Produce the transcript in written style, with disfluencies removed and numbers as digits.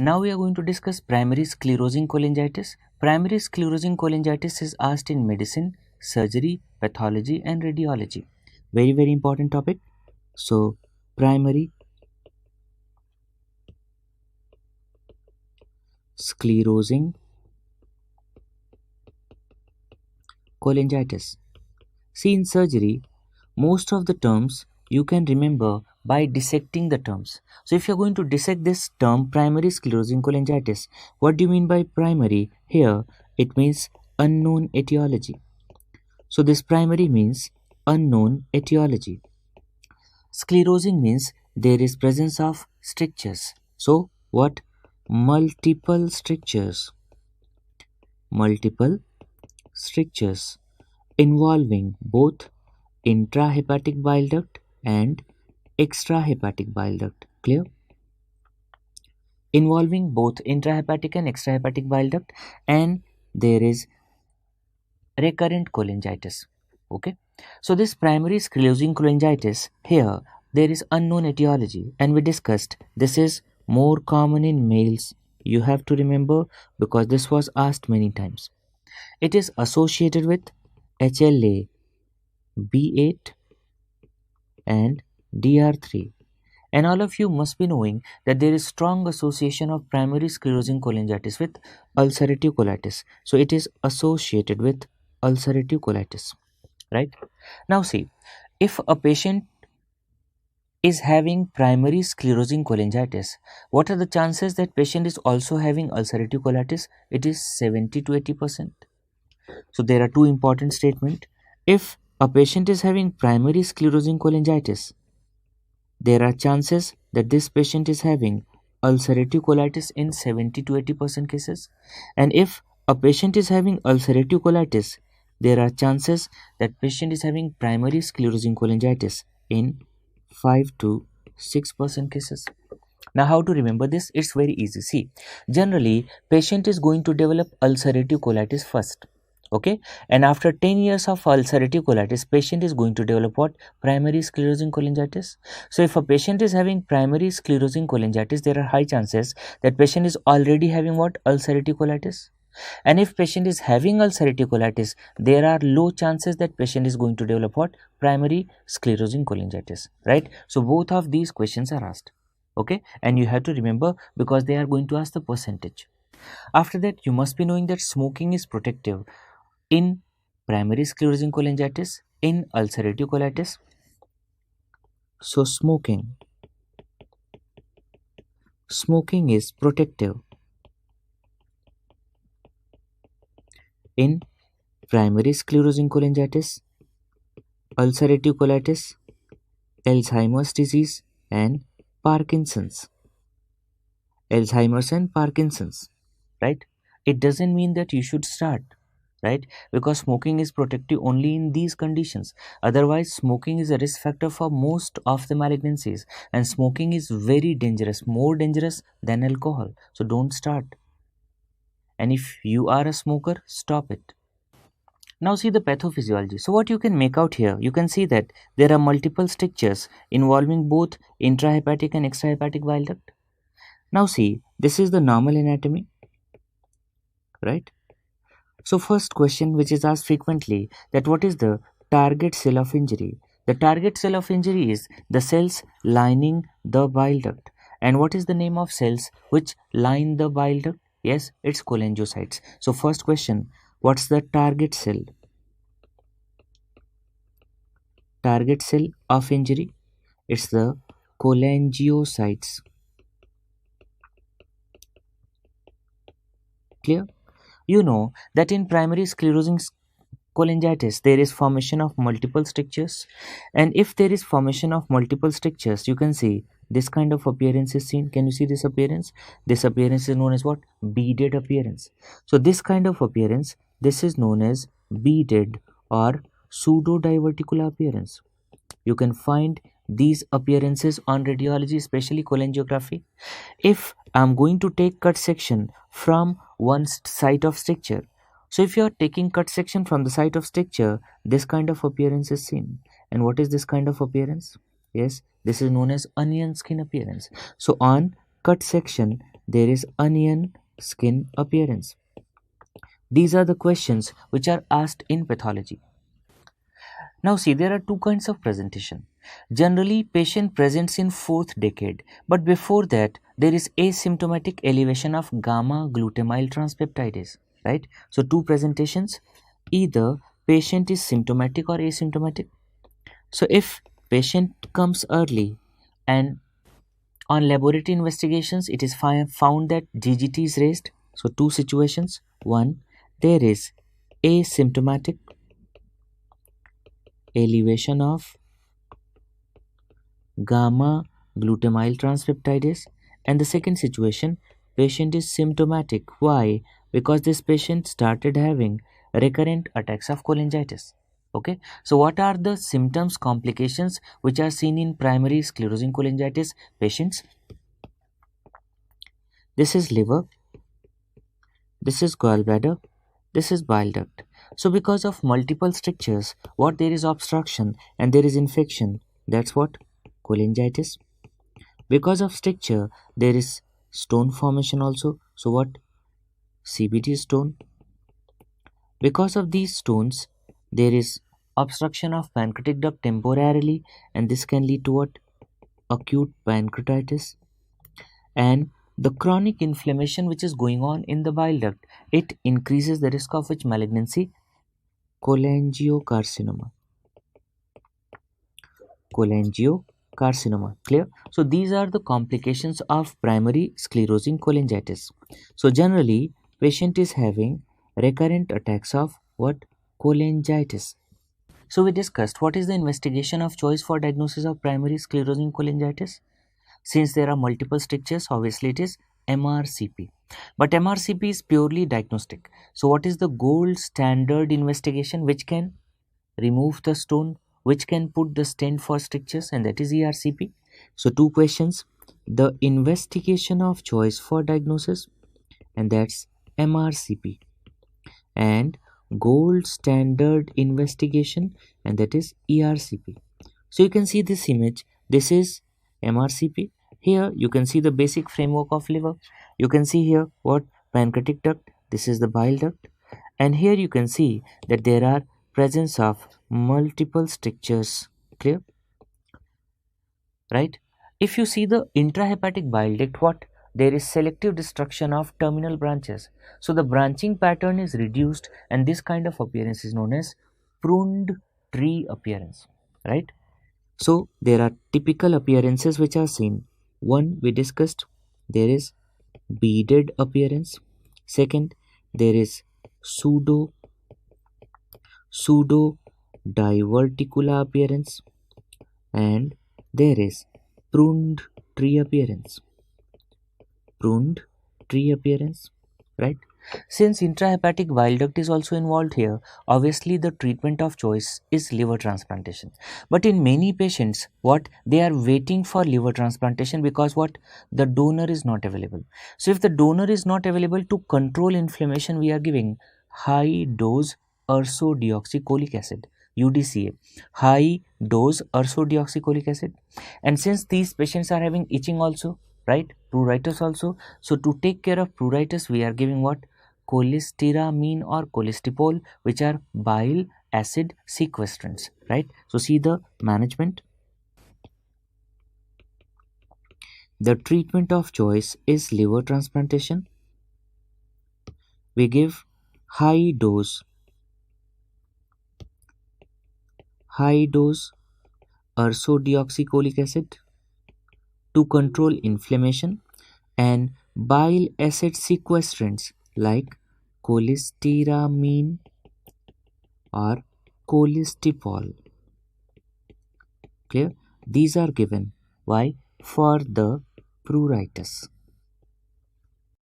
Now we are going to discuss primary sclerosing cholangitis. Primary sclerosing cholangitis is asked in medicine, surgery, pathology and radiology. Very important topic. So primary sclerosing cholangitis. See, in surgery, most of the terms you can remember by dissecting the terms. So if you're going to dissect this term primary sclerosing cholangitis, what do you mean by primary? Here it means unknown etiology. So this primary means unknown etiology. Sclerosing means there is presence of strictures. So what? Multiple strictures. Multiple strictures involving both intrahepatic bile duct and extrahepatic bile duct. Clear? Involving both intrahepatic and extrahepatic bile duct, and there is recurrent cholangitis. Okay, so this primary sclerosing cholangitis, here there is unknown etiology, and we discussed this is more common in males. You have to remember because this was asked many times. It is associated with HLA B8 and DR3. And all of you must be knowing that there is strong association of primary sclerosing cholangitis with ulcerative colitis. So it is associated with ulcerative colitis, right? Now see, if a patient is having primary sclerosing cholangitis, what are the chances that patient is also having ulcerative colitis? It is 70 to 80%. So there are two important statements. If a patient is having primary sclerosing cholangitis, there are chances that this patient is having ulcerative colitis in 70 to 80% cases. And if a patient is having ulcerative colitis, there are chances that patient is having primary sclerosing cholangitis in 5 to 6% cases. Now how to remember this? It's very easy. See, generally patient is going to develop ulcerative colitis first. Okay, and after 10 years of ulcerative colitis, patient is going to develop what? Primary sclerosing cholangitis. So if a patient is having primary sclerosing cholangitis, there are high chances that patient is already having what? Ulcerative colitis. And if patient is having ulcerative colitis, there are low chances that patient is going to develop what? Primary sclerosing cholangitis, right? So both of these questions are asked. Okay, and you have to remember because they are going to ask the percentage. After that, you must be knowing that smoking is protective in primary sclerosing cholangitis, in ulcerative colitis. So smoking is protective in primary sclerosing cholangitis, ulcerative colitis, Alzheimer's disease and Parkinson's. Alzheimer's and Parkinson's, right? It doesn't mean that you should start, right? Because smoking is protective only in these conditions. Otherwise, smoking is a risk factor for most of the malignancies, and smoking is very dangerous, more dangerous than alcohol. So don't start. And if you are a smoker, stop it. Now see the pathophysiology. So what you can make out here, you can see that there are multiple strictures involving both intrahepatic and extrahepatic bile duct. Now see, this is the normal anatomy, right? So first question which is asked frequently, that what is the target cell of injury? The target cell of injury is the cells lining the bile duct. And what is the name of cells which line the bile duct? Yes, it's cholangiocytes. So first question, what's the target cell? Target cell of injury? It's the cholangiocytes. Clear? You know that in primary sclerosing cholangitis there is formation of multiple strictures, and if there is formation of multiple strictures, you can see this kind of appearance is seen. Can you see this appearance? This appearance is known as what? Beaded appearance. So this kind of appearance, this is known as beaded or pseudo diverticular appearance. You can find these appearances on radiology, especially cholangiography. If I'm going to take cut section from one site of stricture, so if you are taking cut section from the site of stricture, this kind of appearance is seen. And what is this kind of appearance? Yes, this is known as onion skin appearance. So on cut section, there is onion skin appearance. These are the questions which are asked in pathology. Now see, there are two kinds of presentation. Generally, patient presents in fourth decade, but before that, there is asymptomatic elevation of gamma glutamyl transpeptidase, right? So two presentations, either patient is symptomatic or asymptomatic. So if patient comes early and on laboratory investigations, it is found that GGT is raised. So two situations. One, there is asymptomatic elevation of gamma glutamyl transpeptidase, and the second situation, patient is symptomatic. Why? Because this patient started having recurrent attacks of cholangitis. Okay, so what are the symptoms, complications which are seen in primary sclerosing cholangitis patients? This is liver, this is gallbladder, this is bile duct. So because of multiple strictures, what there is obstruction and there is infection, that's what cholangitis. Because of stricture, there is stone formation also. So what? CBT stone. Because of these stones, there is obstruction of pancreatic duct temporarily, and this can lead to what? Acute pancreatitis. And the chronic inflammation which is going on in the bile duct, it increases the risk of which malignancy? Cholangiocarcinoma. Cholangiocarcinoma. Clear? So these are the complications of primary sclerosing cholangitis. So generally, patient is having recurrent attacks of what? Cholangitis. So we discussed what is the investigation of choice for diagnosis of primary sclerosing cholangitis. Since there are multiple strictures, obviously it is MRCP. But MRCP is purely diagnostic. So what is the gold standard investigation which can remove the stone, which can put the stent for strictures, and that is ERCP. So two questions, the investigation of choice for diagnosis, and that's MRCP, and gold standard investigation, and that is ERCP. So you can see this image, this is MRCP. Here you can see the basic framework of liver. You can see here what? Pancreatic duct, this is the bile duct, and here you can see that there are presence of multiple strictures. Clear? Right? If you see the intrahepatic bile duct, what? There is selective destruction of terminal branches. So the branching pattern is reduced, and this kind of appearance is known as pruned tree appearance. Right? So there are typical appearances which are seen. One we discussed, there is beaded appearance. Second, there is pseudo diverticular appearance, and there is pruned tree appearance. Pruned tree appearance, right? Since intrahepatic bile duct is also involved here, obviously the treatment of choice is liver transplantation. But in many patients, what? They are waiting for liver transplantation because what? The donor is not available. So if the donor is not available, to control inflammation, we are giving high dose ursodeoxycholic acid, UDCA, high dose ursodeoxycholic acid. And since these patients are having itching also, right, pruritus also, so to take care of pruritus, we are giving what? Cholestyramine or cholestypol, which are bile acid sequestrants, right? So see the management. The treatment of choice is liver transplantation. We give high dose ursodeoxycholic acid to control inflammation, and bile acid sequestrants like cholestyramine or cholestypol. Clear? These are given. Why? For the pruritus.